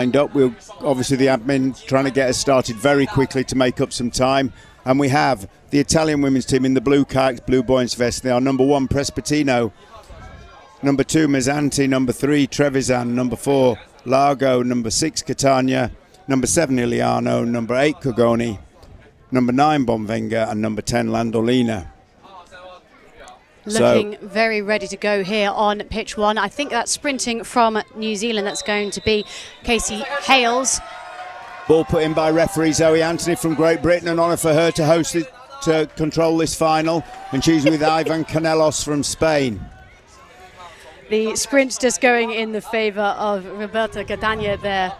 lined up. We'll obviously the admin trying to get us started very quickly to make up some time. And we have the Italian women's team in the blue kayaks, blue buoyancy vest. They are number 1, Prespatino, number 2, Mezzanti, number 3, Trevisan, number 4, Largo, number 6, Catania, number 7, Iliano, number 8, Cogoni, number 9, Bonvenga, and number 10, Landolina. Looking very ready to go here on pitch 1. I think that's sprinting from New Zealand. That's going to be Casey Hales. Ball put in by referee Zoe Anthony from Great Britain. An honour for her to host it, to control this final. And she's with Ivan Canelos from Spain. The sprint just going in the favour of Roberta Catania there.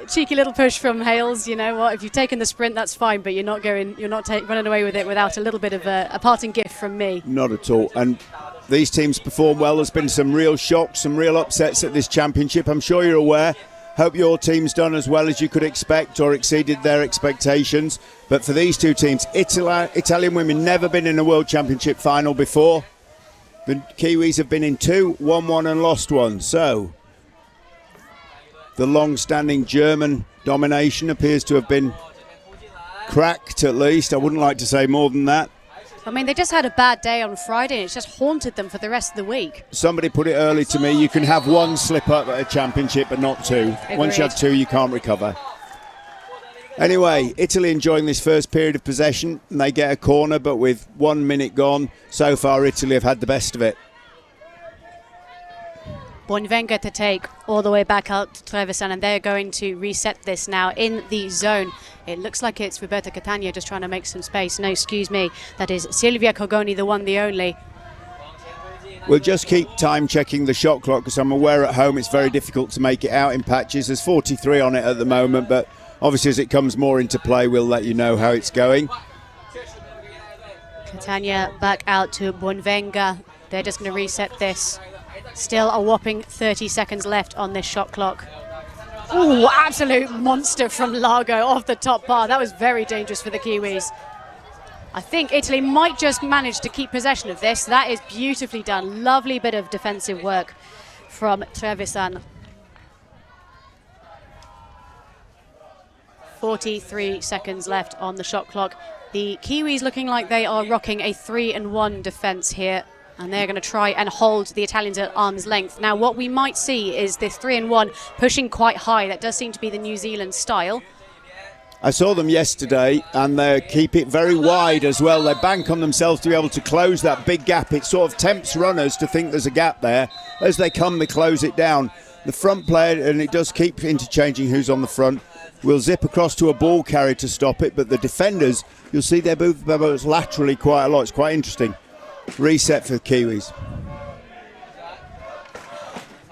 Cheeky little push from Hales. You know what? If you've taken the sprint, that's fine, but you're not running away with it without a little bit of a parting gift from me. Not at all. And these teams perform well. There's been some real shocks, some real upsets at this championship. I'm sure you're aware. Hope your team's done as well as you could expect or exceeded their expectations. But for these two teams, Italian women never been in a World Championship final before. The Kiwis have been in 2, won 1 and lost 1. So the long-standing German domination appears to have been cracked, at least. I wouldn't like to say more than that. I mean, they just had a bad day on Friday, and it's just haunted them for the rest of the week. Somebody put it early to me, you can have 1 slip-up at a championship, but not 2. Agreed. Once you have 2, you can't recover. Anyway, Italy enjoying this first period of possession, and they get a corner, but with 1 minute gone, so far Italy have had the best of it. Bonvenga to take all the way back out to Trevisan, and they're going to reset this now in the zone. It looks like it's Roberta Catania just trying to make some space. No, excuse me, that is Silvia Cogoni, the one, the only. We'll just keep time checking the shot clock because I'm aware at home it's very difficult to make it out in patches. There's 43 on it at the moment, but obviously as it comes more into play, we'll let you know how it's going. Catania back out to Bonvenga. They're just going to reset this. Still a whopping 30 seconds left on this shot clock. Ooh, absolute monster from Largo off the top bar. That was very dangerous for the Kiwis. I think Italy might just manage to keep possession of this. That is beautifully done. Lovely bit of defensive work from Trevisan. 43 seconds left on the shot clock. The Kiwis looking like they are rocking a 3-1 defence here. And they're going to try and hold the Italians at arm's length. Now, what we might see is this 3-1 pushing quite high. That does seem to be the New Zealand style. I saw them yesterday, and they keep it very wide as well. They bank on themselves to be able to close that big gap. It sort of tempts runners to think there's a gap there. As they come, they close it down. The front player, and it does keep interchanging who's on the front, will zip across to a ball carrier to stop it. But the defenders, you'll see they move their boats laterally quite a lot. It's quite interesting. Reset for the Kiwis.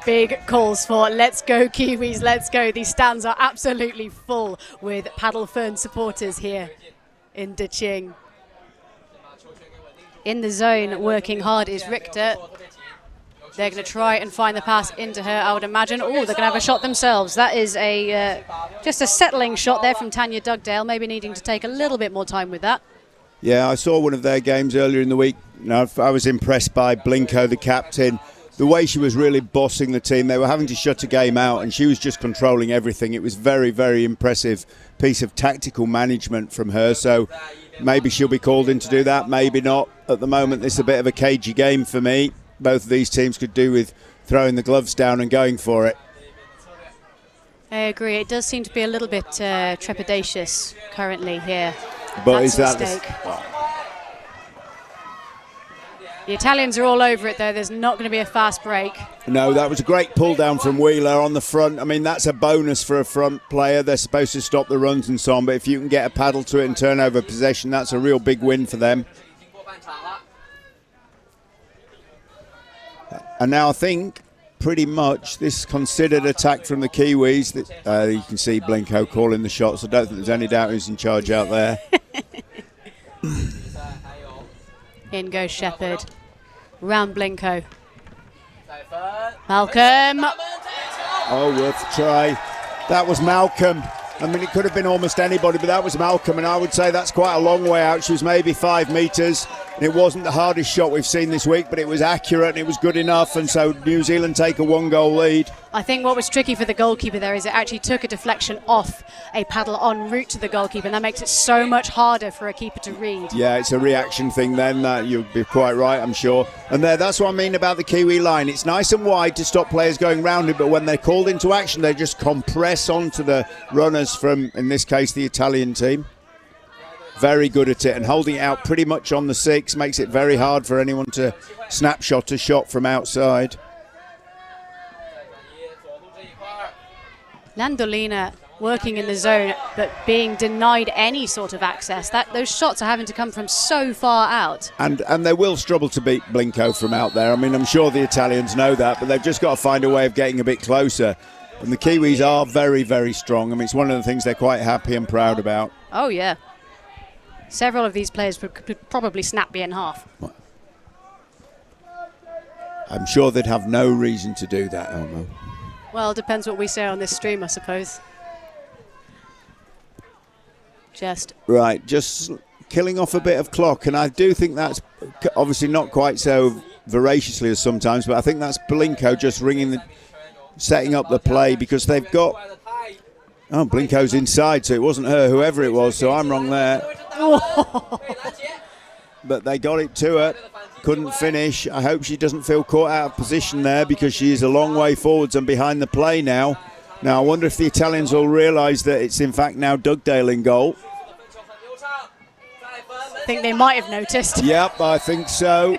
Big calls for let's go Kiwis, let's go. These stands are absolutely full with Paddle Fern supporters here in Deqing. In the zone, working hard is Richter. They're going to try and find the pass into her, I would imagine. Oh, they're going to have a shot themselves. That is just a settling shot there from Tanya Dugdale, maybe needing to take a little bit more time with that. Yeah, I saw one of their games earlier in the week. I was impressed by Blinko, the captain. The way she was really bossing the team. They were having to shut a game out, and she was just controlling everything. It was very, very impressive piece of tactical management from her. So maybe she'll be called in to do that, maybe not. At the moment, this is a bit of a cagey game for me. Both of these teams could do with throwing the gloves down and going for it. I agree. It does seem to be a little bit trepidatious currently here. But that's is that a mistake. The Italians are all over it, though. There's not going to be a fast break. No, that was a great pull down from Wheeler on the front. I mean, that's a bonus for a front player. They're supposed to stop the runs and so on, but if you can get a paddle to it and turn over possession, that's a real big win for them. And now I think pretty much this considered attack from the Kiwis. You can see Blinko calling the shots. I don't think there's any doubt who's in charge out there. In goes Shepherd. Round Blinko. Malcolm. Oh, worth a try. That was Malcolm. I mean, it could have been almost anybody, but that was Malcolm, and I would say that's quite a long way out. She was maybe 5 metres. It wasn't the hardest shot we've seen this week, but it was accurate and it was good enough, and so New Zealand take a 1-goal lead. I think what was tricky for the goalkeeper there is it actually took a deflection off a paddle en route to the goalkeeper, and that makes it so much harder for a keeper to read. Yeah, it's a reaction thing then. You'll be quite right, I'm sure. And that's what I mean about the Kiwi line. It's nice and wide to stop players going round it, but when they're called into action, they just compress onto the runners from, in this case, the Italian team. Very good at it, and holding it out pretty much on the 6 makes it very hard for anyone to snapshot a shot from outside. Landolina working in the zone, but being denied any sort of access. Those shots are having to come from so far out. And they will struggle to beat Blinko from out there. I mean, I'm sure the Italians know that, but they've just got to find a way of getting a bit closer. And the Kiwis are very, very strong. I mean, it's one of the things they're quite happy and proud about. Oh, yeah. Several of these players could probably snap me in half. I'm sure they'd have no reason to do that, Elmo. Well, it depends what we say on this stream, I suppose. Just killing off a bit of clock, and I do think that's obviously not quite so voraciously as sometimes, but I think that's Blinko just setting up the play, because they've got... Oh, Blinko's inside, so it wasn't her, whoever it was, so I'm wrong there. But they got it to her, couldn't finish. I hope she doesn't feel caught out of position there, because she is a long way forwards and behind the play now. Now, I wonder if the Italians will realise that it's in fact now Dugdale in goal. I think they might have noticed. Yep, I think so.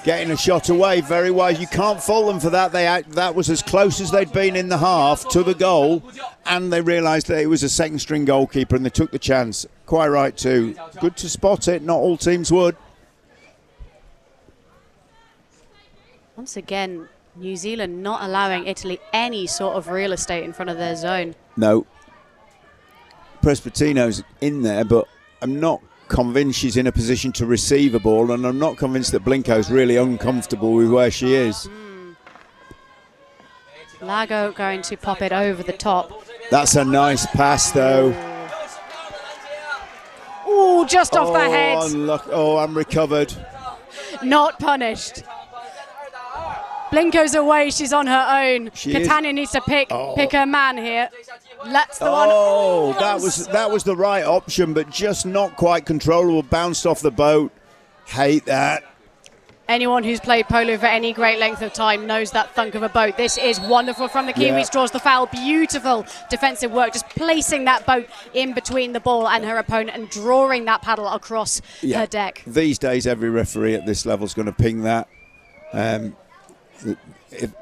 Getting a shot away, very wise. You can't fault them for that. That was as close as they'd been in the half to the goal, and they realised that it was a second-string goalkeeper, and they took the chance. Quite right too. Good to spot it. Not all teams would. Once again, New Zealand not allowing Italy any sort of real estate in front of their zone. No. Presbitino's in there, but I'm not convinced she's in a position to receive a ball, and I'm not convinced that Blinko's really uncomfortable with where she is. Lago going to pop it over the top. That's a nice pass, though. Ooh, just off the head. Oh, I'm recovered. Not punished. Blinko's away, she's on her own. Catania needs to pick her man here. That's the one. Oh, that was the right option, but just not quite controllable. Bounced off the boat. Hate that. Anyone who's played polo for any great length of time knows that thunk of a boat. This is wonderful from the Kiwis. Draws the foul. Beautiful defensive work, just placing that boat in between the ball and her opponent and drawing that paddle across her deck. These days, every referee at this level is going to ping that.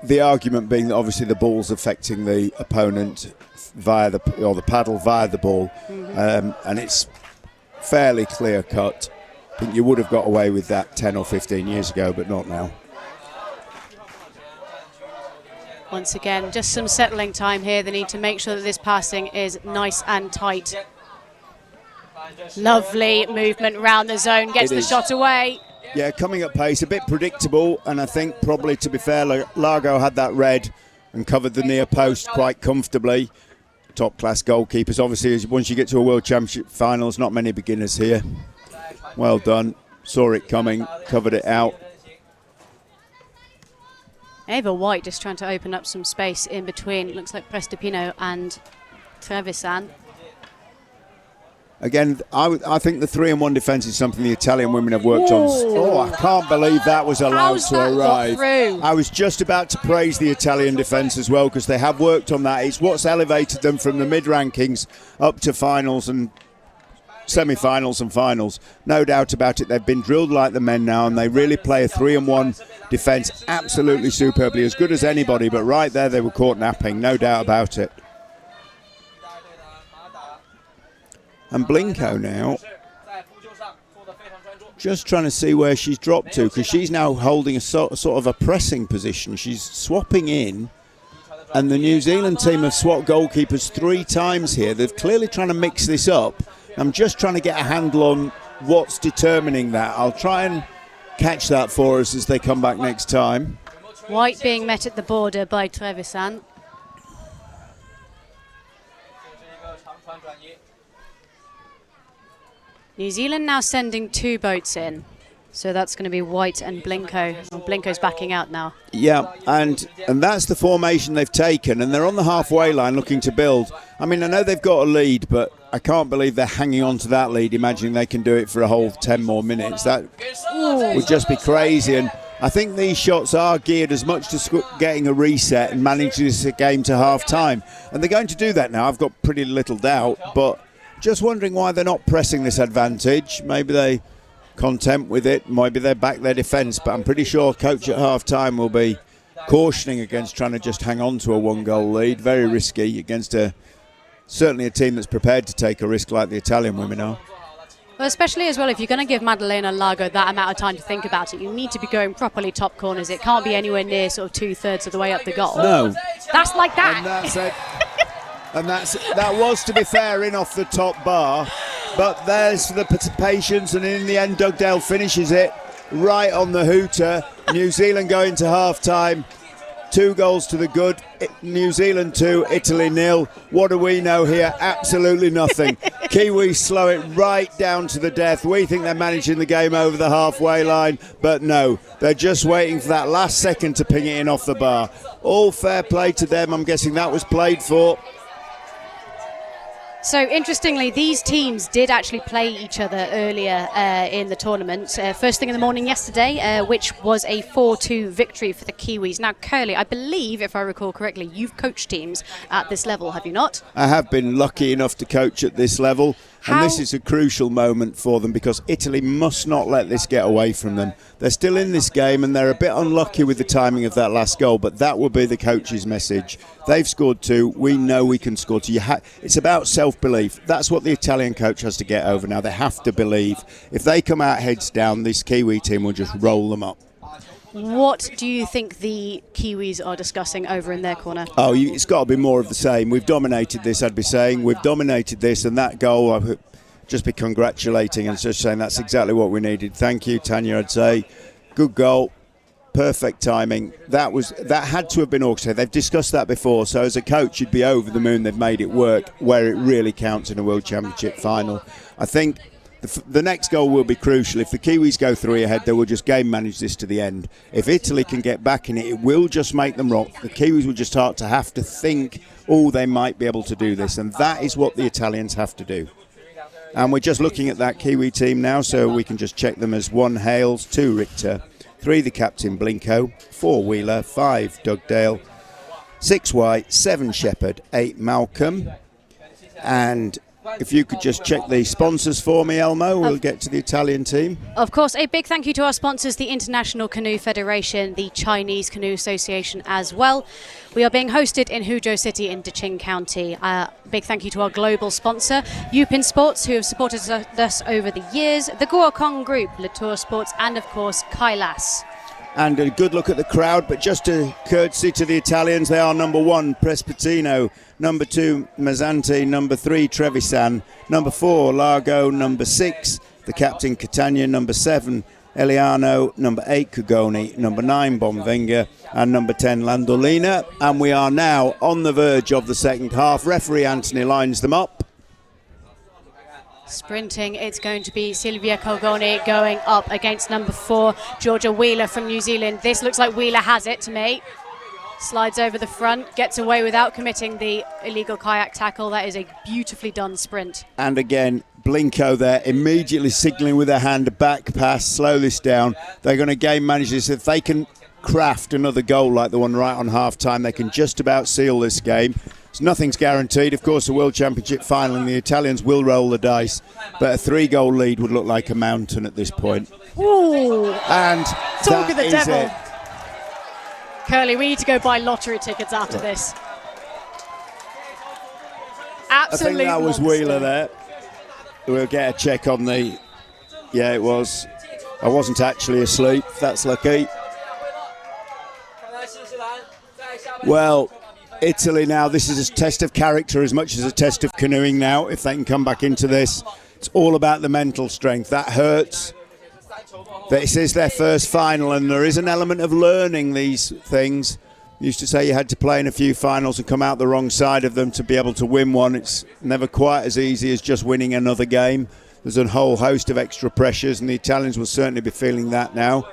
The argument being that obviously the ball's affecting the opponent via the paddle via the ball, and it's fairly clear cut. I think you would have got away with that 10 or 15 years ago, but not now. Once again, just some settling time here. They need to make sure that this passing is nice and tight. Lovely movement round the zone, gets the shot away. Yeah, coming at pace, a bit predictable, and I think probably, to be fair, Largo had that red and covered the near post quite comfortably. Top-class goalkeepers. Obviously, once you get to a World Championship finals, not many beginners here. Well done. Saw it coming, covered it out. Ava White just trying to open up some space in between. Looks like Prestipino and Trevisan. Again, I think the 3-on-1 defence is something the Italian women have worked on. Oh, I can't believe that was allowed to arrive. I was just about to praise the Italian defence as well, because they have worked on that. It's what's elevated them from the mid-rankings up to finals and semi-finals and finals. No doubt about it. They've been drilled like the men now, and they really play a 3-on-1 defence absolutely superbly, as good as anybody. But right there, they were caught napping, no doubt about it. And Blinko now, just trying to see where she's dropped to, because she's now holding a sort of a pressing position. She's swapping in, and the New Zealand team have swapped goalkeepers 3 times here. They're clearly trying to mix this up. I'm just trying to get a handle on what's determining that. I'll try and catch that for us as they come back next time. White being met at the border by Trevisan. New Zealand now sending 2 boats in. So that's going to be White and Blinko. Oh, Blinko's backing out now. Yeah, and that's the formation they've taken, and they're on the halfway line looking to build. I mean, I know they've got a lead, but I can't believe they're hanging on to that lead, imagining they can do it for a whole 10 more minutes. That would just be crazy. And I think these shots are geared as much to getting a reset and managing this game to half-time. And they're going to do that now, I've got pretty little doubt, but just wondering why they're not pressing this advantage. Maybe they content with it, maybe they back their defence, but I'm pretty sure coach at half-time will be cautioning against trying to just hang on to a 1-goal lead. Very risky against certainly a team that's prepared to take a risk like the Italian women are. Well, especially as well, if you're going to give Maddalena Largo that amount of time to think about it, you need to be going properly top corners. It can't be anywhere near sort of 2/3 of the way up the goal. No. That's like that. And that's it. And that was, to be fair, in off the top bar. But there's the patience, and in the end, Dugdale finishes it right on the hooter. New Zealand going to half-time. 2 goals to the good. New Zealand 2, Italy 0. What do we know here? Absolutely nothing. Kiwi slow it right down to the death. We think they're managing the game over the halfway line, but no. They're just waiting for that last second to ping it in off the bar. All fair play to them. I'm guessing that was played for. So interestingly, these teams did actually play each other earlier in the tournament. First thing in the morning yesterday, which was a 4-2 victory for the Kiwis. Now, Curly, I believe, if I recall correctly, you've coached teams at this level, have you not? I have been lucky enough to coach at this level. And this is a crucial moment for them because Italy must not let this get away from them. They're still in this game and they're a bit unlucky with the timing of that last goal, but that will be the coach's message. They've scored 2. We know we can score 2. It's about self-belief. That's what the Italian coach has to get over now. They have to believe. If they come out heads down, this Kiwi team will just roll them up. What do you think the Kiwis are discussing over in their corner? Oh, it's got to be more of the same. We've dominated this, I'd be saying. We've dominated this, and that goal, I'd just be congratulating and just saying that's exactly what we needed. Thank you, Tanya, I'd say. Good goal. Perfect timing. That had to have been orchestrated. They've discussed that before, so as a coach, you'd be over the moon. They've made it work where it really counts in a World Championship final. I think the next goal will be crucial. If the Kiwis go 3 ahead, they will just game manage this to the end. If Italy can get back in it, it will just make them rock. The Kiwis will just start to have to think, oh, they might be able to do this. And that is what the Italians have to do. And we're just looking at that Kiwi team now, so we can just check them as 1 Hales, 2 Richter, 3 the captain Blinko, 4 Wheeler, 5 Dugdale, 6 White, 7 Shepherd, 8 Malcolm. And if you could just check the sponsors for me, Elmo, we'll get to the Italian team. Of course, a big thank you to our sponsors, the International Canoe Federation, the Chinese Canoe Association as well. We are being hosted in Huzhou City in Deqing County. Big thank you to our global sponsor, Yupin Sports, who have supported us over the years, the Guokong Group, Latour Sports, and of course, Kailas. And a good look at the crowd, but just a courtesy to the Italians, they are number 1, Prespatino, number 2, Mazzanti, number 3, Trevisan, number 4, Largo, number 6, the captain Catania, number 7, Eliano, number 8, Cugoni, number 9, Bonvenga, and number 10, Landolina. And we are now on the verge of the second half. Referee Anthony lines them up. Sprinting, it's going to be Silvia Cogoni going up against number 4, Georgia Wheeler from New Zealand. This looks like Wheeler has it to me. Slides over the front, gets away without committing the illegal kayak tackle. That is a beautifully done sprint. And again, Blinko there, immediately signalling with her hand, a back pass, slow this down. They're going to game manage this. If they can craft another goal like the one right on half-time, they can just about seal this game. So nothing's guaranteed. Of course, the World Championship final, and the Italians will roll the dice, but a 3-goal lead would look like a mountain at this point. Ooh! And talk of the devil. It. Curly, we need to go buy lottery tickets after this. Absolute I think that was monster. Wheeler there. We'll get a check on the... Yeah, it was. I wasn't actually asleep. That's lucky. Well, Italy now, this is a test of character as much as a test of canoeing now. If they can come back into this, it's all about the mental strength. That hurts. This is their first final, and there is an element of learning these things. Used to say you had to play in a few finals and come out the wrong side of them to be able to win one. It's never quite as easy as just winning another game. There's a whole host of extra pressures, and the Italians will certainly be feeling that now.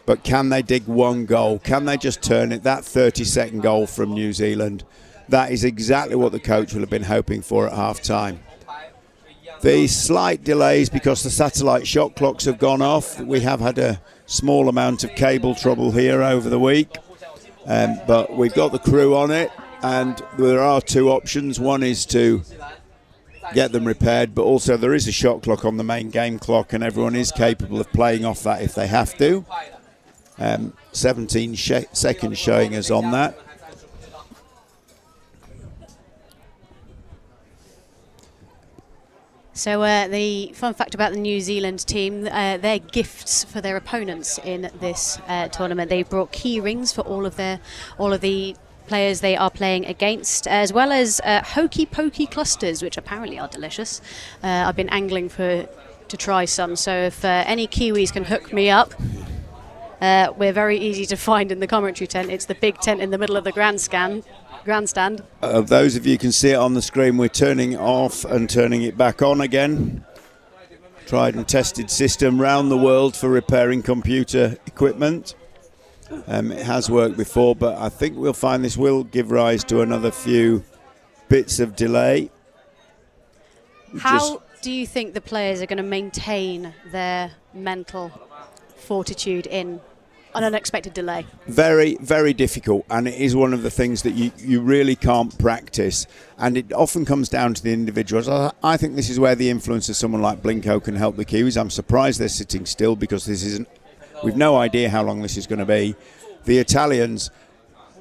But can they dig one goal? Can they just turn it? That 30-second goal from New Zealand, that is exactly what the coach will have been hoping for at half-time. The slight delays because the satellite shot clocks have gone off. We have had a small amount of cable trouble here over the week, but we've got the crew on it, and there are two options. One is to get them repaired, but also there is a shot clock on the main game clock, and everyone is capable of playing off that if they have to. 17 seconds showing us on that. So the fun fact about the New Zealand team, their gifts for their opponents in this tournament, they brought key rings for all of the players they are playing against, as well as hokey pokey clusters, which apparently are delicious. I've been angling to try some, so if any Kiwis can hook me up, we're very easy to find in the commentary tent. It's the big tent in the middle of the grandstand. Those of you can see it on the screen, we're turning it off and turning it back on again. Tried and tested system round the world for repairing computer equipment. It has worked before, but I think we'll find this will give rise to another few bits of delay. How do you think the players are going to maintain their mental fortitude in an unexpected delay? Very, very difficult, and it is one of the things that you really can't practice, and it often comes down to the individuals. I think this is where the influence of someone like Blinko can help the Kiwis. I'm surprised they're sitting still because we've no idea how long this is going to be. The Italians,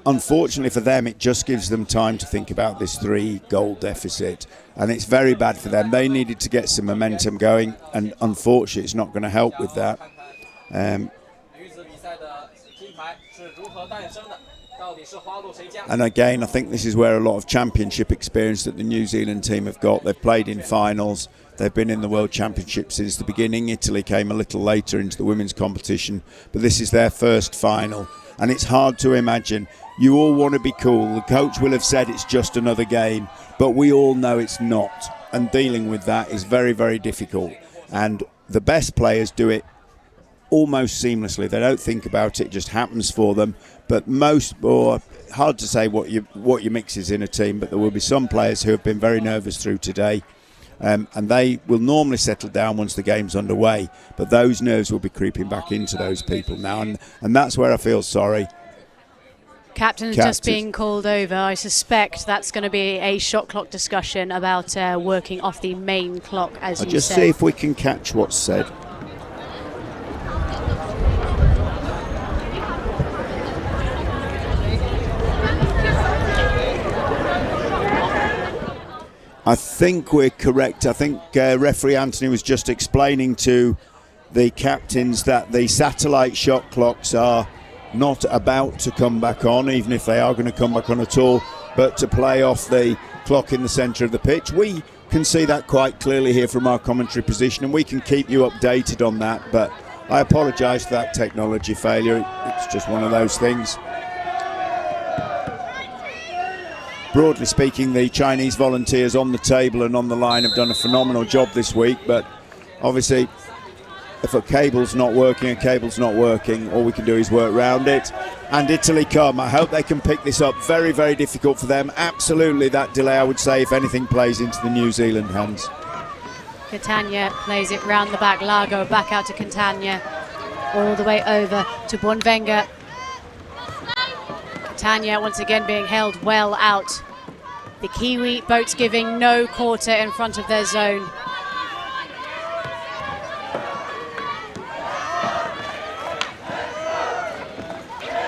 unfortunately for them, it just gives them time to think about this 3-goal deficit, and it's very bad for them. They needed to get some momentum going, and unfortunately it's not going to help with that. And again, I think this is where a lot of championship experience that the New Zealand team have got. They've played in finals, they've been in the World Championship since the beginning. Italy came a little later into the women's competition, but this is their first final, and it's hard to imagine. You all want to be cool. The coach will have said it's just another game, but we all know it's not, and dealing with that is very, very difficult. And the best players do it almost seamlessly. They don't think about it, it just happens for them. But hard to say what your mix is in a team, but there will be some players who have been very nervous through today, and they will normally settle down once the game's underway, but those nerves will be creeping back into those people now, and that's where I feel sorry. Captain's just being called over. I suspect that's going to be a shot clock discussion about working off the main clock, as you said. I'll just see if we can catch what's said. I think we're correct. I think referee Anthony was just explaining to the captains that the satellite shot clocks are not about to come back on, even if they are going to come back on at all, but to play off the clock in the centre of the pitch. We can see that quite clearly here from our commentary position, and we can keep you updated on that, but I apologise for that technology failure. It's just one of those things. Broadly speaking, the Chinese volunteers on the table and on the line have done a phenomenal job this week, but obviously if a cable's not working, all we can do is work around it. And Italy come. I hope they can pick this up. Very, very difficult for them. Absolutely that delay, I would say, if anything, plays into the New Zealand hands. Catania plays it round the back. Largo back out to Catania, all the way over to Bonvenga. Catania once again being held well out. The Kiwi boats giving no quarter in front of their zone.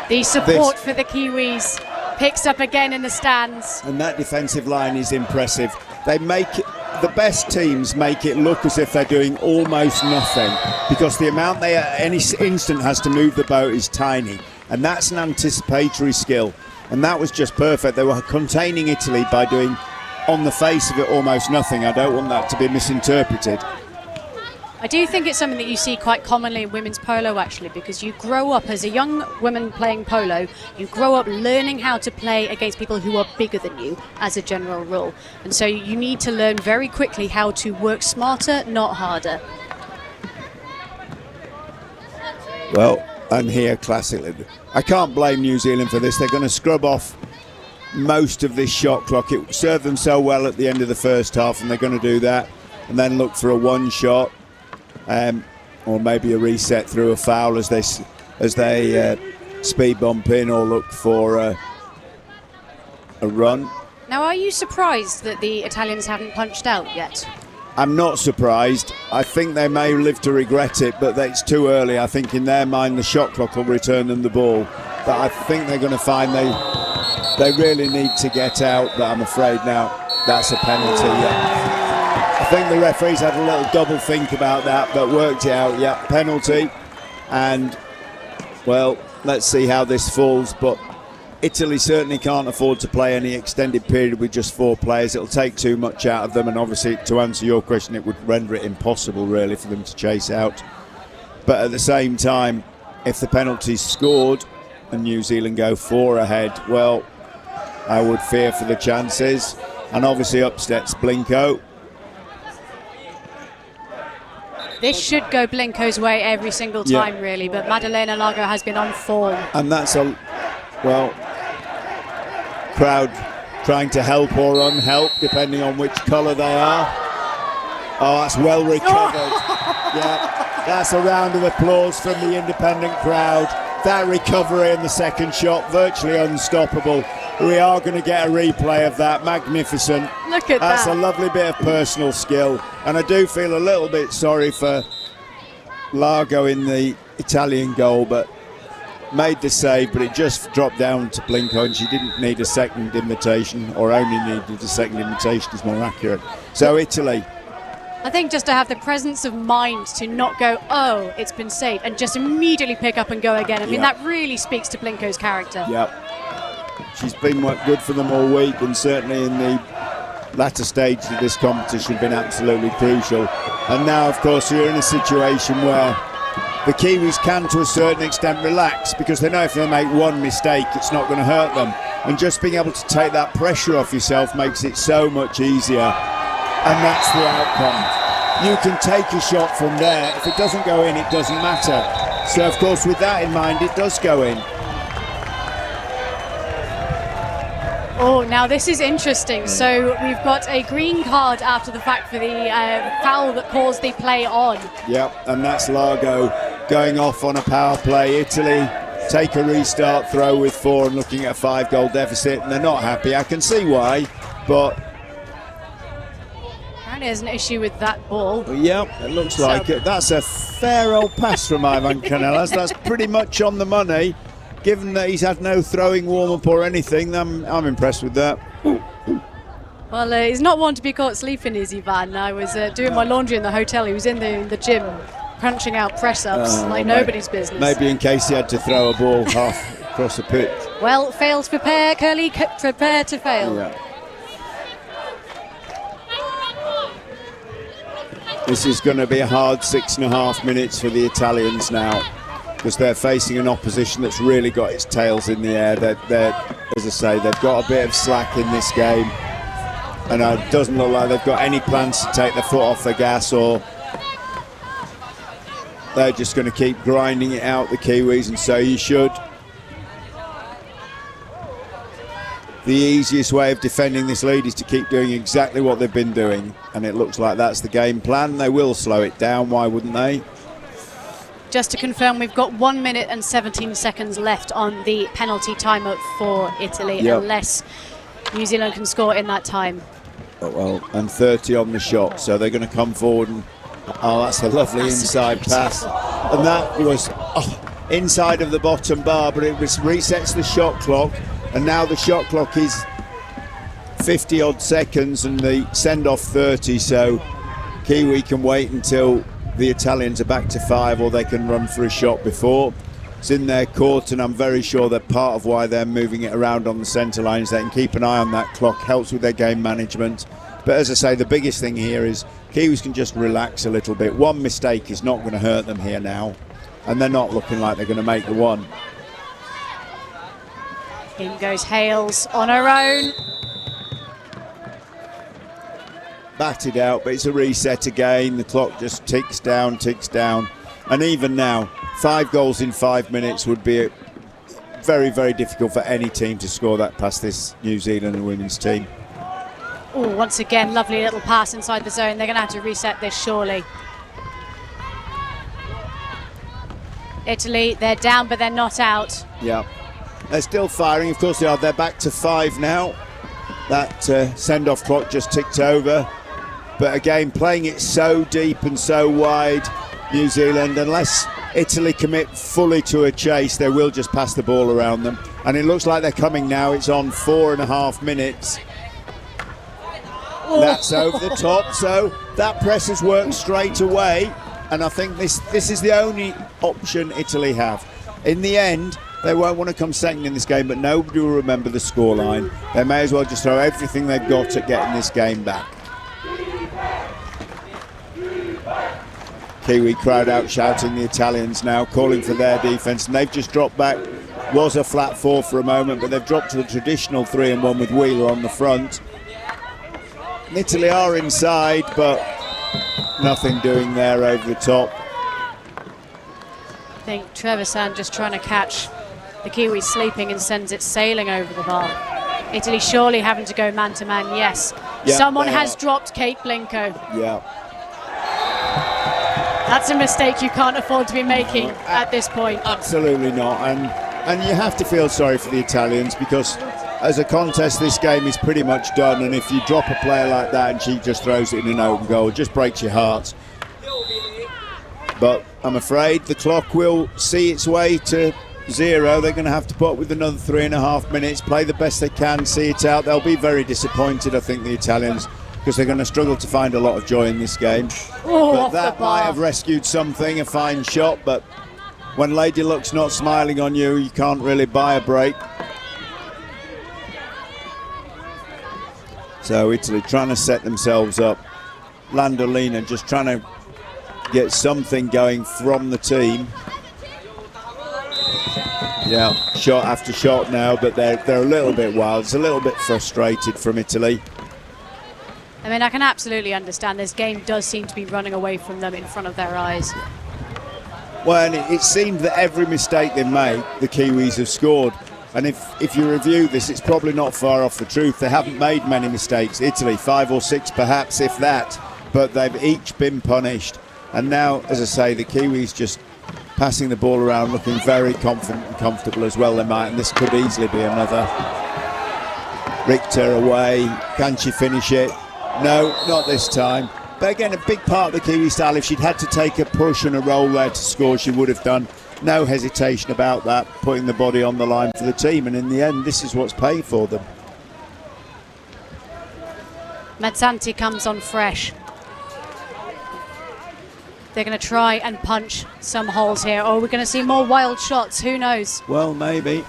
The support for the Kiwis picks up again in the stands. And that defensive line is impressive. They make it, the best teams make it look as if they're doing almost nothing, because the amount they at any instant has to move the boat is tiny. And that's an anticipatory skill. And that was just perfect. They were containing Italy by doing, on the face of it, almost nothing. I don't want that to be misinterpreted. I do think it's something that you see quite commonly in women's polo, actually, because you grow up as a young woman playing polo, you grow up learning how to play against people who are bigger than you, as a general rule. And so you need to learn very quickly how to work smarter, not harder. Well, and here, classically, I can't blame New Zealand for this. They're going to scrub off most of this shot clock. It served them so well at the end of the first half, and they're going to do that and then look for a one shot. Or maybe a reset through a foul as they speed bump in, or look for a run. Now, are you surprised that the Italians haven't punched out yet? I'm not surprised. I think they may live to regret it, but it's too early. I think in their mind the shot clock will return them the ball. But I think they're going to find they really need to get out. But I'm afraid now that's a penalty. Yeah. I think the referees had a little double think about that, but worked it out. Yeah, penalty. And, well, let's see how this falls. But Italy certainly can't afford to play any extended period with just 4 players. It'll take too much out of them. And obviously, to answer your question, it would render it impossible, really, for them to chase out. But at the same time, if the penalty's scored and New Zealand go 4 ahead, well, I would fear for the chances. And obviously, up steps Blinko. This should go Blinko's way every single time, really, but Maddalena Largo has been on form. And that's crowd trying to help or unhelp, depending on which colour they are. Oh, that's well recovered. Yeah, that's a round of applause from the independent crowd. That recovery in the second shot, virtually unstoppable. We are going to get a replay of that. Magnificent. Look at that. That's a lovely bit of personal skill. And I do feel a little bit sorry for Largo in the Italian goal, but made the save, but it just dropped down to Blinko, and she didn't need a second invitation, or only needed a second invitation is more accurate. So Italy. I think just to have the presence of mind to not go, oh, it's been saved, and just immediately pick up and go again. I mean, that really speaks to Blinko's character. Yep. She's been good for them all week, and certainly in the latter stages of this competition been absolutely crucial. And now, of course, you're in a situation where the Kiwis can, to a certain extent, relax, because they know if they make one mistake, it's not going to hurt them. And just being able to take that pressure off yourself makes it so much easier. And that's the outcome. You can take a shot from there. If it doesn't go in, it doesn't matter. So, of course, with that in mind, it does go in. Oh, now this is interesting. So we've got a green card after the fact for the foul that caused the play on. Yep, and that's Largo going off on a power play. Italy take a restart throw with 4 and looking at a 5-goal deficit, and they're not happy. I can see why, but apparently there's an issue with that ball. Yep, it looks like it. That's a fair old pass from Ivan Canellas. That's pretty much on the money. Given that he's had no throwing warm-up or anything, I'm impressed with that. Well, he's not one to be caught sleeping, is Ivan. I was doing my laundry in the hotel. He was in the gym, crunching out press-ups like nobody's business. Maybe in case he had to throw a ball half across the pitch. Well, fail to prepare, Curly, prepare to fail. Yeah. This is going to be a hard 6.5 minutes for the Italians now, because they're facing an opposition that's really got its tails in the air. They're, as I say, they've got a bit of slack in this game, and it doesn't look like they've got any plans to take their foot off the gas, or they're just going to keep grinding it out, the Kiwis, and so you should. The easiest way of defending this lead is to keep doing exactly what they've been doing, and it looks like that's the game plan. They will slow it down, why wouldn't they? Just to confirm, we've got 1 minute and 17 seconds left on the penalty timeout for Italy, unless New Zealand can score in that time. Oh, well, and 30 on the shot, so they're going to come forward and that's a lovely inside pass, and that was inside of the bottom bar, but it resets the shot clock, and now the shot clock is 50 odd seconds and the send off 30, so Kiwi can wait until the Italians are back to 5, or they can run for a shot before. It's in their court, and I'm very sure that part of why they're moving it around on the centre line is they can keep an eye on that clock, helps with their game management, But as I say, the biggest thing here is Kiwis can just relax a little bit. One mistake is not going to hurt them here now, and they're not looking like they're going to make the one. In goes Hales on her own. Batted out, but it's a reset again. The clock just ticks down. And even now, 5 goals in 5 minutes would be very, very difficult for any team to score that past this New Zealand women's team. Oh, once again, lovely little pass inside the zone. They're going to have to reset this, surely. Italy, they're down, but they're not out. Yeah. They're still firing. Of course they are. They're back to 5 now. That send-off clock just ticked over. But again, playing it so deep and so wide, New Zealand, unless Italy commit fully to a chase, they will just pass the ball around them. And it looks like they're coming now. It's on 4.5 minutes. That's over the top, so that press has worked straight away, and I think this is the only option Italy have. In the end, they won't want to come second in this game, but nobody will remember the scoreline. They may as well just throw everything they've got at getting this game back. Kiwi crowd out shouting the Italians now, calling for their defence, and they've just dropped back. Was a flat 4 for a moment, but they've dropped to the traditional 3-1 with Wheeler on the front. Italy are inside, but nothing doing there over the top. I think Trevisan just trying to catch the Kiwi sleeping and sends it sailing over the bar. Italy surely having to go man-to-man, yes. Yeah, someone has dropped Kate Blinko. Yeah. That's a mistake you can't afford to be making at this point. Absolutely not, and you have to feel sorry for the Italians, because as a contest this game is pretty much done, and if you drop a player like that and she just throws it in an open goal, it just breaks your heart. But I'm afraid the clock will see its way to 0. They're going to have to put up with another 3.5 minutes, play the best they can, see it out. They'll be very disappointed, I think, the Italians, because they're going to struggle to find a lot of joy in this game. But that might have rescued something, a fine shot, but when Lady Luck's not smiling on you, you can't really buy a break. So Italy trying to set themselves up. Landolina just trying to get something going from the team. Yeah, shot after shot now, but they're a little bit wild. It's a little bit frustrated from Italy. I mean, I can absolutely understand this game does seem to be running away from them in front of their eyes. Well, and it seemed that every mistake they made, the Kiwis have scored. And if you review this, it's probably not far off the truth. They haven't made many mistakes. Italy, 5 or 6 perhaps, if that. But they've each been punished. And now, as I say, the Kiwis just passing the ball around, looking very confident and comfortable as well they might. And this could easily be another. Richter away. Can she finish it? No, not this time. But again, a big part of the Kiwi style, if she'd had to take a push and a roll there to score, she would have done. No hesitation about that, putting the body on the line for the team, and in the end this is what's paid for them. Mazzanti comes on fresh. They're going to try and punch some holes here, or we're going to see more wild shots, who knows? Well, maybe.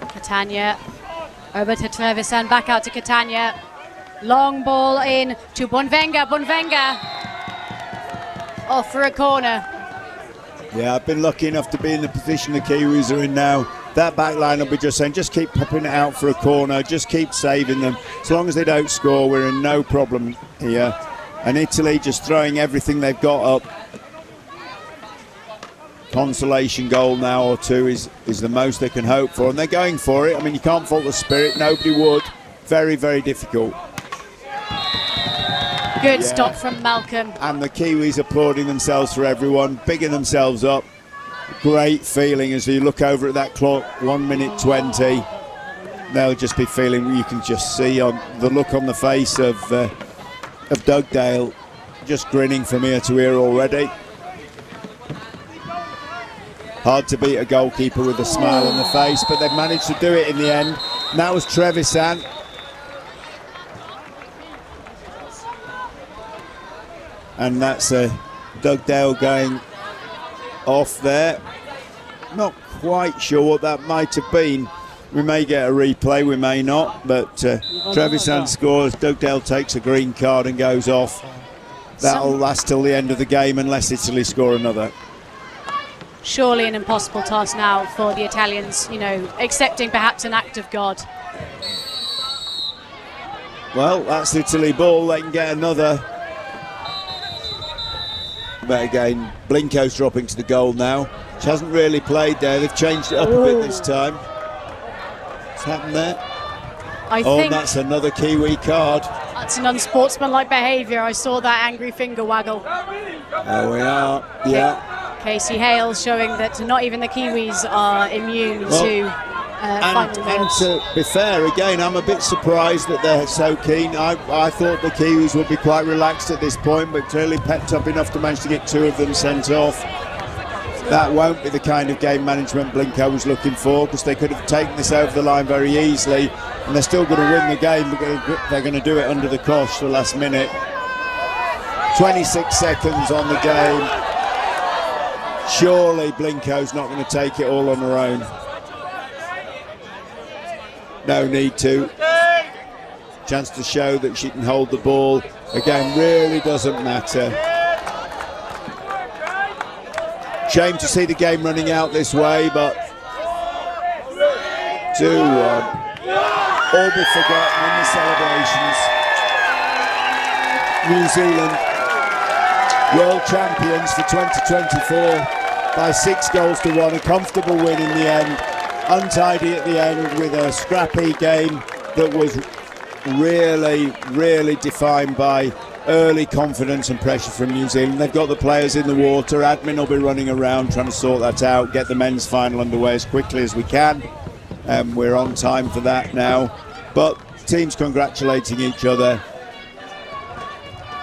Catania over to Trevisan, back out to Catania. Long ball in to Bonvenga. Off for a corner. Yeah, I've been lucky enough to be in the position the Kiwis are in now. That back line will be just saying, just keep popping it out for a corner, just keep saving them. As long as they don't score, we're in no problem here. And Italy just throwing everything they've got up. Consolation goal now or 2 is the most they can hope for, and they're going for it. I mean, you can't fault the spirit, nobody would. Very, very difficult. Good stop from Malcolm. And the Kiwis applauding themselves for everyone, bigging themselves up. Great feeling as you look over at that clock, 1 minute 20. They'll just be feeling, you can just see on the look on the face of Dugdale, just grinning from ear to ear already. Hard to beat a goalkeeper with a smile on the face, but they've managed to do it in the end. And that was Trevisan. And that's Dugdale going off there. Not quite sure what that might have been. We may get a replay, we may not, but Trevisan scores, Dugdale takes a green card and goes off. That'll last till the end of the game unless Italy score another. Surely an impossible task now for the Italians, you know, accepting perhaps an act of God. Well, that's Italy ball, they can get another. But again, Blinco's dropping to the goal now. She hasn't really played there, they've changed it up a bit this time. What's happened there? I think that's another Kiwi card. That's an unsportsmanlike behaviour. I saw that angry finger waggle. There we are, yeah. Casey Hale showing that not even the Kiwis are immune to final and moves. to be fair, again, I'm a bit surprised that they're so keen. I thought the Kiwis would be quite relaxed at this point, but clearly pepped up enough to manage to get 2 of them sent off. That won't be the kind of game management Blinco was looking for, because they could have taken this over the line very easily, and they're still going to win the game, but they're going to do it under the cosh the last minute. 26 seconds on the game. Surely Blinco's not going to take it all on her own. No need to. Chance to show that she can hold the ball. Again, really doesn't matter. Shame to see the game running out this way, but 2-1. All be forgotten in the celebrations. New Zealand world champions for 2024 by 6 goals to 1. A comfortable win in the end. Untidy at the end with a scrappy game that was really defined by early confidence and pressure from New Zealand. They've got the players in the water. Admin will be running around trying to sort that out, get the men's final underway as quickly as we can. We're on time for that now. But teams congratulating each other.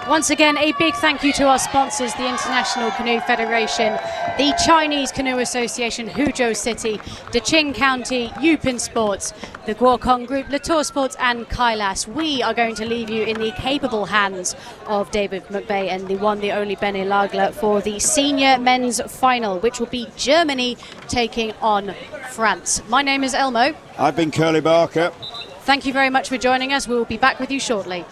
Once again, a big thank you to our sponsors, the International Canoe Federation, the Chinese Canoe Association, Huzhou City, Deqing County, Yupin Sports, the Guokong Group, Latour Sports and Kailas. We are going to leave you in the capable hands of David McVeigh and the one, the only Benny Lagler for the senior men's final, which will be Germany taking on France. My name is Elmo. I've been Curly Barker. Thank you very much for joining us. We will be back with you shortly.